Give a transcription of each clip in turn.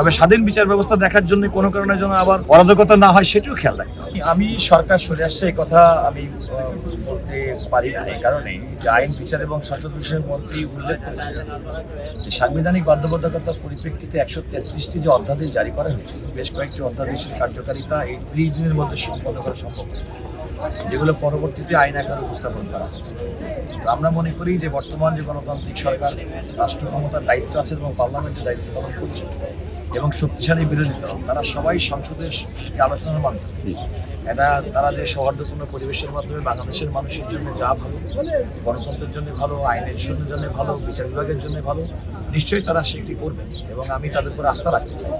তবে স্বাধীন বিচার ব্যবস্থা দেখার জন্য কোনো কারণে যেন আবার অরাজকতা না হয় সেটিও খেয়াল রাখতে হবে। আমি সরকার সরে আসছে এই কথা আমি বলতে পারি না, এই কারণেই যে আইন বিচার এবং সংসদ বিষয়ক মন্ত্রী উল্লেখ করেছেন যে সাংবিধানিক বাধ্যবাধকতার পরিপ্রেক্ষিতে 133টি যে অধ্যাদেশ জারি করা হয়েছিল, বেশ কয়েকটি অধ্যাদেশের কার্যকারিতা এই 30 দিনের মধ্যে সম্পন্ন করা সম্ভব, যেগুলো পরবর্তীতে আইন আকারে উপস্থাপন করা হবে। আমরা মনে করি যে বর্তমান যে গণতান্ত্রিক সরকার রাষ্ট্র ক্ষমতার দায়িত্ব আছে এবং পার্লামেন্টের দায়িত্ব পালন করছে এবং শক্তিশালী বিরোধী দল তারা সবাই সংসদের আলোচনার মাধ্যমে তারা যে সৌহার্দ্যপূর্ণ পরিবেশের মাধ্যমে বাংলাদেশের মানুষের জন্য যা ভালো, গণতন্ত্রের জন্য ভালো, আইনের জন্য ভালো, বিচার বিভাগের জন্য ভালো, নিশ্চয়ই তারা সেটি করবেন এবং আমি তাদের উপর আস্থা রাখতে চাই।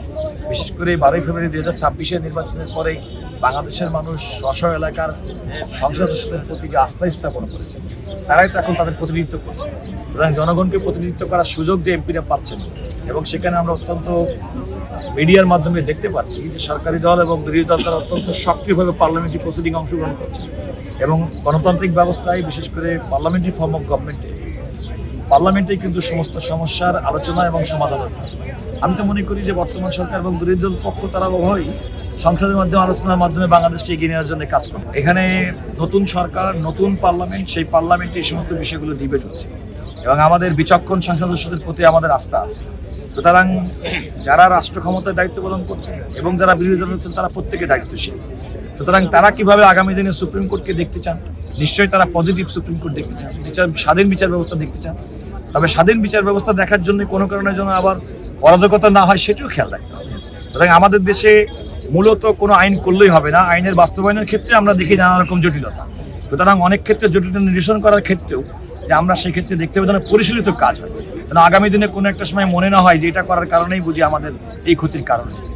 বিশেষ করে 12 ফেব্রুয়ারি 2026 নির্বাচনের পরেই বাংলাদেশের মানুষ স্ব এলাকার সংসদ সদস্যদের প্রতি যে আস্থা স্থাপন করেছেন, তারাই তো এখন তাদের প্রতিনিধিত্ব করছে। সুতরাং জনগণকে প্রতিনিধিত্ব করার সুযোগ যে এমপিরা পাচ্ছেন এবং সেখানে আমরা অত্যন্ত মিডিয়ার মাধ্যমে দেখতে পাচ্ছি যে সরকারি দল এবং বিরোধী দল তারা অত্যন্ত সক্রিয়ভাবে পার্লামেন্টারি প্রসিডিং অংশগ্রহণ করছে এবং গণতান্ত্রিক ব্যবস্থায় বিশেষ করে পার্লামেন্টারি ফর্ম অফ পার্লামেন্টে কিন্তু সমস্ত সমস্যার আলোচনা এবং সমাধান হতে হবে। আমি তো মনে করি যে বর্তমান সরকার এবং বিরোধী দল পক্ষ তারা উভয়ই সংসদের মাধ্যমে আলোচনার মাধ্যমে বাংলাদেশকে এগিয়ে নেওয়ার জন্য কাজ করবে। এখানে নতুন সরকার, নতুন পার্লামেন্ট, সেই পার্লামেন্টে এই সমস্ত বিষয়গুলো ডিবেট হচ্ছে এবং আমাদের বিচক্ষণ সংসদ সদস্যদের প্রতি আমাদের আস্থা আছে। সুতরাং যারা রাষ্ট্র ক্ষমতার দায়িত্ব পালন করছেন এবং যারা বিরোধী দল হচ্ছেন তারা প্রত্যেকে দায়িত্বশীল। সুতরাং তারা কিভাবে আগামী দিনে সুপ্রিম কোর্টকে দেখতে চান, নিশ্চয়ই তারা পজিটিভ সুপ্রিম কোর্ট দেখতে চান, স্বাধীন বিচার ব্যবস্থা দেখতে চান। তবে স্বাধীন বিচার ব্যবস্থা দেখার জন্য কোনো কারণে যেন আবার অরাজকতা না হয় সেটিও খেয়াল রাখতে হবে। সুতরাং আমাদের দেশে মূলত কোনো আইন করলেই হবে না, আইনের বাস্তবায়নের ক্ষেত্রে আমরা দেখি নানা রকম জটিলতা। সুতরাং অনেক ক্ষেত্রে জটিলতা নিরসন করার ক্ষেত্রেও যে আমরা সেই ক্ষেত্রে দেখতে হবে যেন পরিশীলিত কাজ হয়, যেন আগামী দিনে কোনো একটা সময় মনে না হয় যে এটা করার কারণেই বুঝি আমাদের এই ক্ষতির কারণ হয়েছে।